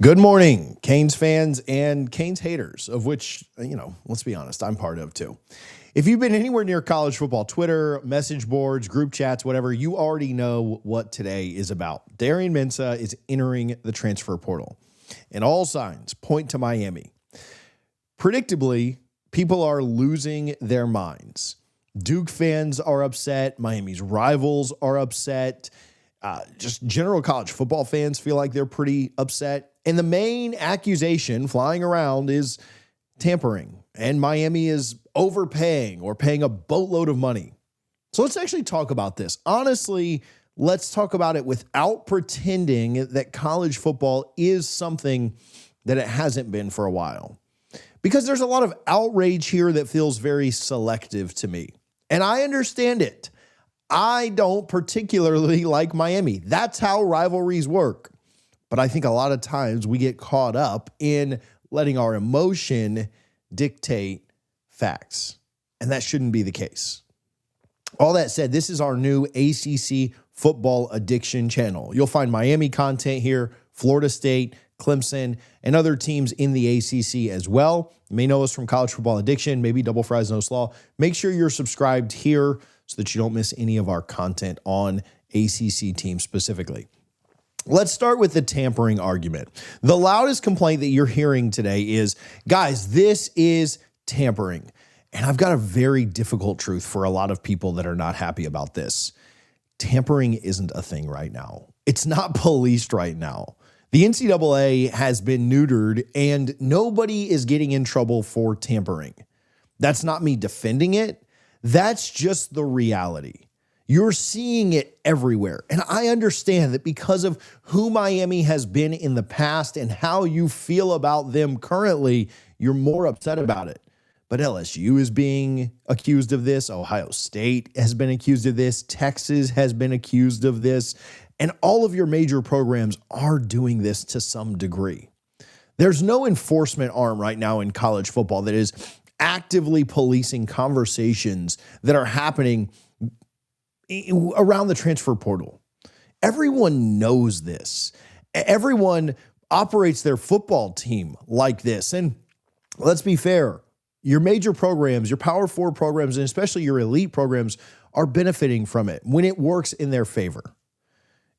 Good morning, Canes fans and Canes haters, of which, let's be honest, I'm part of too. If you've been anywhere near college football, Twitter, message boards, group chats, whatever, you already know what today is about. Darian Mensah is entering the transfer portal, and all signs point to Miami. Predictably, people are losing their minds. Duke fans are upset. Miami's rivals are upset. Just general college football fans feel like they're pretty upset. And the main accusation flying around is tampering. And Miami is overpaying or paying a boatload of money. So let's actually talk about this. Honestly, let's talk about it without pretending that college football is something that it hasn't been for a while. Because there's a lot of outrage here that feels very selective to me. And I understand it. I don't particularly like Miami. That's how rivalries work. But I think a lot of times we get caught up in letting our emotion dictate facts. And that shouldn't be the case. All that said, this is our new ACC Football Addiction channel. You'll find Miami content here, Florida State, Clemson, and other teams in the ACC as well. You may know us from College Football Addiction, maybe Double Fries No Slaw. Make sure you're subscribed here so that you don't miss any of our content on ACC teams specifically. Let's start with the tampering argument. The loudest complaint that you're hearing today is, guys, this is tampering. And I've got a very difficult truth for a lot of people that are not happy about this. Tampering isn't a thing right now. It's not policed right now. The NCAA has been neutered and nobody is getting in trouble for tampering. That's not me defending it. That's just the reality. You're seeing it everywhere. And I understand that because of who Miami has been in the past and how you feel about them currently, you're more upset about it. But LSU is being accused of this. Ohio State has been accused of this. Texas has been accused of this. And all of your major programs are doing this to some degree. There's no enforcement arm right now in college football that is actively policing conversations that are happening around the transfer portal. Everyone knows this. Everyone operates their football team like this. And let's be fair, your major programs, your Power Four programs, and especially your elite programs are benefiting from it when it works in their favor.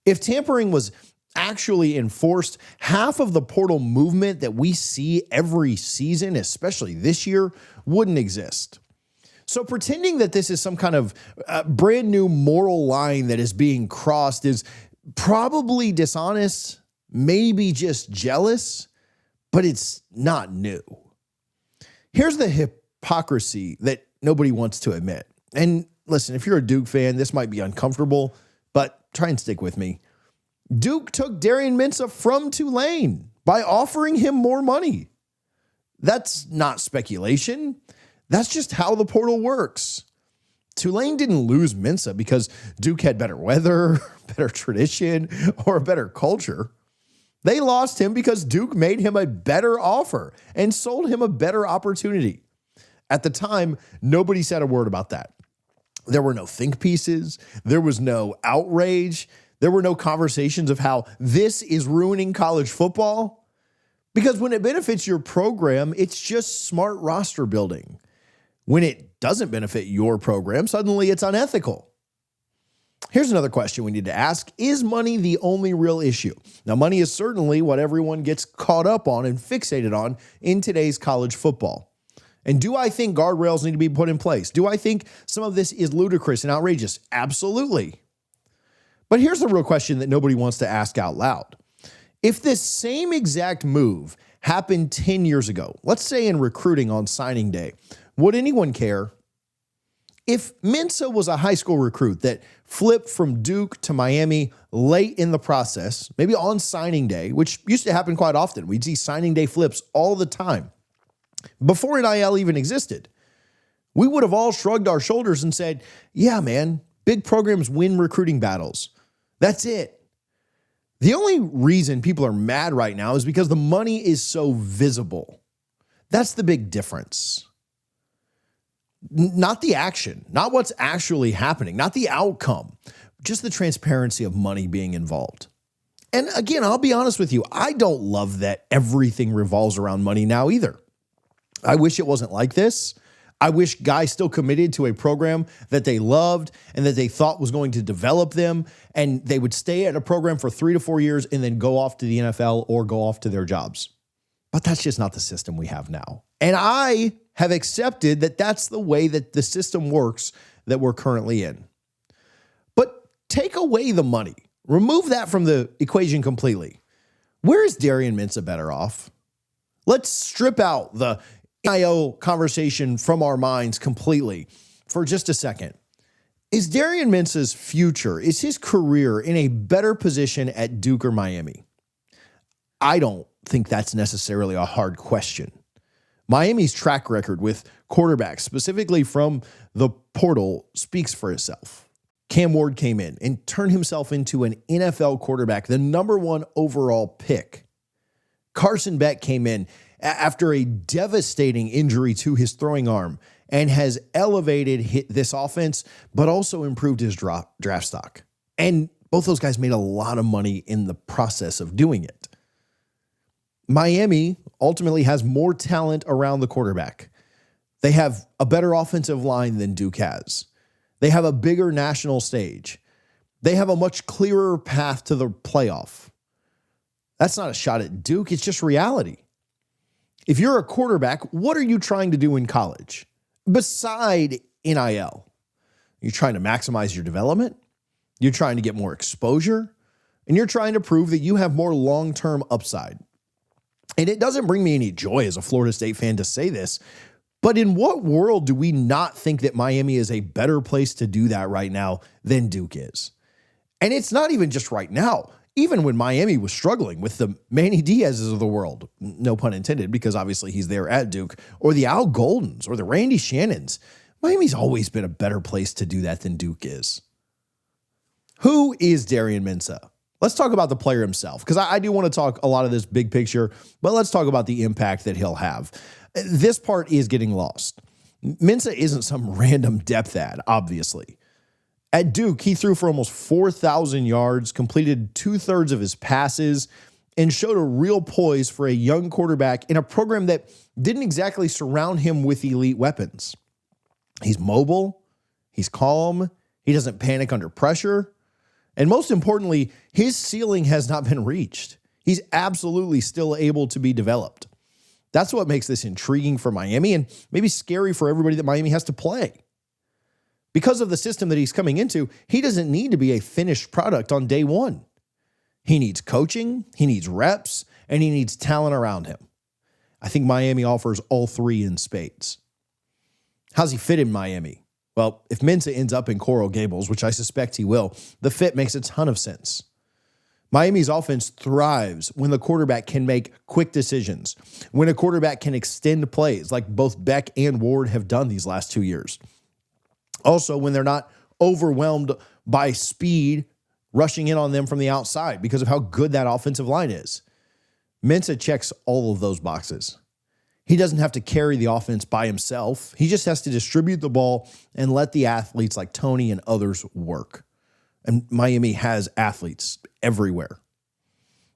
If tampering was actually enforced, half of the portal movement that we see every season, especially this year, wouldn't exist. So pretending that this is some kind of brand new moral line that is being crossed is probably dishonest, maybe just jealous, but it's not new. Here's the hypocrisy that nobody wants to admit. And listen, if you're a Duke fan, this might be uncomfortable, but try and stick with me. Duke took Darian Mensah from Tulane by offering him more money. That's not speculation. That's just how the portal works. Tulane didn't lose Mensah because Duke had better weather, better tradition, or a better culture. They lost him because Duke made him a better offer and sold him a better opportunity. At the time, nobody said a word about that. There were no think pieces. There was no outrage. There were no conversations of how this is ruining college football. Because when it benefits your program, it's just smart roster building. When it doesn't benefit your program, suddenly it's unethical. Here's another question we need to ask. Is money the only real issue? Now, money is certainly what everyone gets caught up on and fixated on in today's college football. And do I think guardrails need to be put in place? Do I think some of this is ludicrous and outrageous? Absolutely. But here's the real question that nobody wants to ask out loud. If this same exact move happened 10 years ago, let's say in recruiting on signing day, would anyone care? If Mensah was a high school recruit that flipped from Duke to Miami late in the process, maybe on signing day, which used to happen quite often. We'd see signing day flips all the time. Before NIL even existed, we would have all shrugged our shoulders and said, yeah, man, big programs win recruiting battles. That's it. The only reason people are mad right now is because the money is so visible. That's the big difference. Not the action, not what's actually happening, not the outcome, just the transparency of money being involved. And again, I'll be honest with you, I don't love that everything revolves around money now either. I wish it wasn't like this. I wish guys still committed to a program that they loved and that they thought was going to develop them, and they would stay at a program for 3 to 4 years and then go off to the NFL or go off to their jobs. But that's just not the system we have now. And I have accepted that that's the way that the system works that we're currently in. But take away the money. Remove that from the equation completely. Where is Darian Mensah better off? Let's strip out the NIL conversation from our minds completely for just a second. Is Darian Mensah's future, is his career in a better position at Duke or Miami? I don't think that's necessarily a hard question. Miami's track record with quarterbacks, specifically from the portal, speaks for itself. Cam Ward came in and turned himself into an NFL quarterback, the #1 overall pick. Carson Beck came in after a devastating injury to his throwing arm and has elevated this offense, but also improved his draft stock. And both those guys made a lot of money in the process of doing it. Miami ultimately has more talent around the quarterback. They have a better offensive line than Duke has. They have a bigger national stage. They have a much clearer path to the playoff. That's not a shot at Duke. It's just reality. If you're a quarterback, what are you trying to do in college? Beside NIL, you're trying to maximize your development. You're trying to get more exposure. And you're trying to prove that you have more long-term upside. And it doesn't bring me any joy as a Florida State fan to say this, but in what world do we not think that Miami is a better place to do that right now than Duke is? And it's not even just right now. Even when Miami was struggling with the Manny Diaz's of the world, no pun intended, because obviously he's there at Duke, or the Al Goldens, or the Randy Shannons, Miami's always been a better place to do that than Duke is. Who is Darian Mensah? Let's talk about the player himself, because I do want to talk a lot of this big picture, but let's talk about the impact that he'll have. This part is getting lost. Mensah isn't some random depth ad, obviously. At Duke, he threw for almost 4,000 yards, completed 2/3 of his passes, and showed a real poise for a young quarterback in a program that didn't exactly surround him with elite weapons. He's mobile, he's calm, he doesn't panic under pressure, and most importantly, his ceiling has not been reached. He's absolutely still able to be developed. That's what makes this intriguing for Miami and maybe scary for everybody that Miami has to play. Because of the system that he's coming into, he doesn't need to be a finished product on day one. He needs coaching, he needs reps, and he needs talent around him. I think Miami offers all three in spades. How's he fit in Miami? Well, if Mensah ends up in Coral Gables, which I suspect he will, the fit makes a ton of sense. Miami's offense thrives when the quarterback can make quick decisions, when a quarterback can extend plays like both Beck and Ward have done these last 2 years. Also, when they're not overwhelmed by speed rushing in on them from the outside because of how good that offensive line is. Mensah checks all of those boxes. He doesn't have to carry the offense by himself. He just has to distribute the ball and let the athletes like Tony and others work. And Miami has athletes everywhere.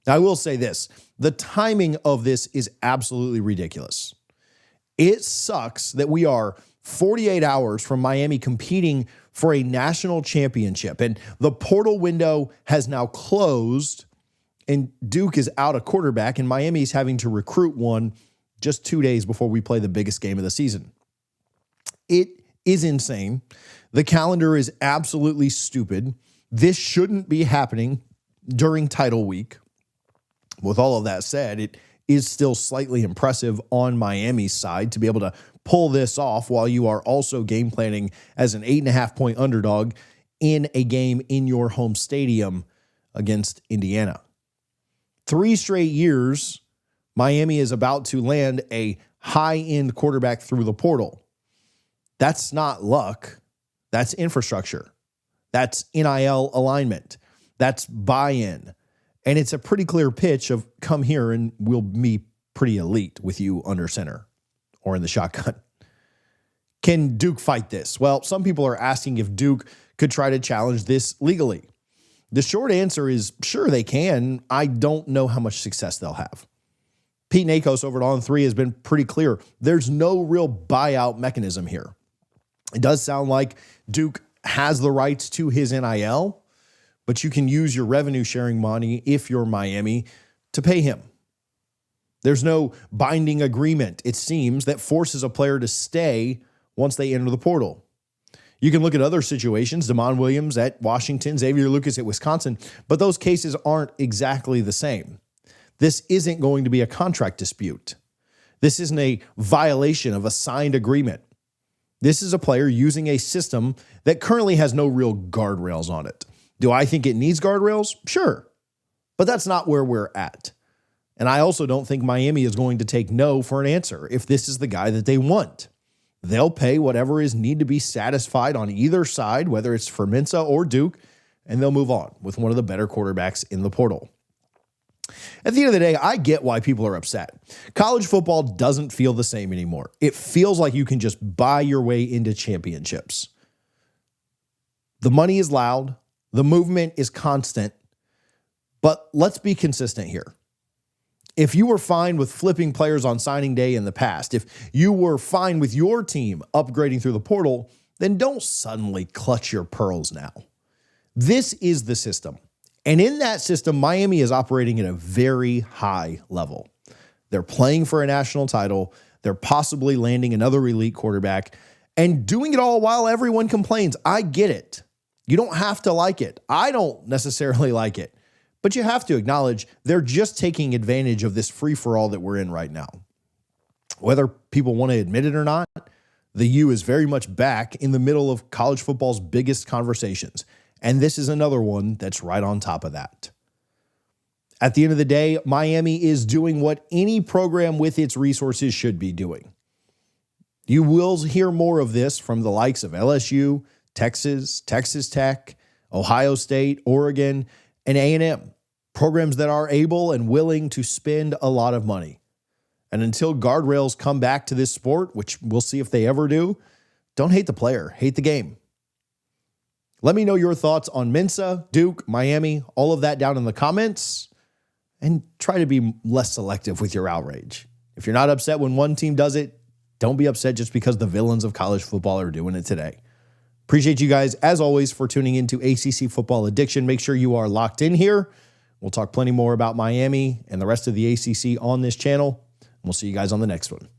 Now, I will say this. The timing of this is absolutely ridiculous. It sucks that we are 48 hours from Miami competing for a national championship, and the portal window has now closed, and Duke is out a quarterback, and Miami is having to recruit one just 2 days before we play the biggest game of the season. It is insane. The calendar is absolutely stupid. This shouldn't be happening during title week. With all of that said, it is still slightly impressive on Miami's side to be able to pull this off while you are also game planning as an 8.5-point underdog in a game in your home stadium against Indiana. 3 straight years, Miami is about to land a high-end quarterback through the portal. That's not luck. That's infrastructure. That's NIL alignment. That's buy-in. And it's a pretty clear pitch of come here and we'll be pretty elite with you under center or in the shotgun. Can Duke fight this? Well, some people are asking if Duke could try to challenge this legally. The short answer is sure they can. I don't know how much success they'll have. Pete Nakos over at On3 has been pretty clear. There's no real buyout mechanism here. It does sound like Duke has the rights to his NIL, but you can use your revenue sharing money if you're Miami to pay him. There's no binding agreement, it seems, that forces a player to stay once they enter the portal. You can look at other situations, Damon Williams at Washington, Xavier Lucas at Wisconsin, but those cases aren't exactly the same. This isn't going to be a contract dispute. This isn't a violation of a signed agreement. This is a player using a system that currently has no real guardrails on it. Do I think it needs guardrails? Sure. But that's not where we're at. And I also don't think Miami is going to take no for an answer if this is the guy that they want. They'll pay whatever is need to be satisfied on either side, whether it's for Mensah or Duke, and they'll move on with one of the better quarterbacks in the portal. At the end of the day, I get why people are upset. College football doesn't feel the same anymore. It feels like you can just buy your way into championships. The money is loud. The movement is constant. But let's be consistent here. If you were fine with flipping players on signing day in the past, if you were fine with your team upgrading through the portal, then don't suddenly clutch your pearls now. This is the system. And in that system, Miami is operating at a very high level. They're playing for a national title. They're possibly landing another elite quarterback and doing it all while everyone complains. I get it. You don't have to like it. I don't necessarily like it. But you have to acknowledge they're just taking advantage of this free-for-all that we're in right now. Whether people want to admit it or not, the U is very much back in the middle of college football's biggest conversations. And this is another one that's right on top of that. At the end of the day, Miami is doing what any program with its resources should be doing. You will hear more of this from the likes of LSU, Texas, Texas Tech, Ohio State, Oregon, and A&M, programs that are able and willing to spend a lot of money. And until guardrails come back to this sport, which we'll see if they ever do, don't hate the player, hate the game. Let me know your thoughts on Mensah, Duke, Miami, all of that down in the comments, and try to be less selective with your outrage. If you're not upset when one team does it, don't be upset just because the villains of college football are doing it today. Appreciate you guys, as always, for tuning into ACC Football Addiction. Make sure you are locked in here. We'll talk plenty more about Miami and the rest of the ACC on this channel. We'll see you guys on the next one.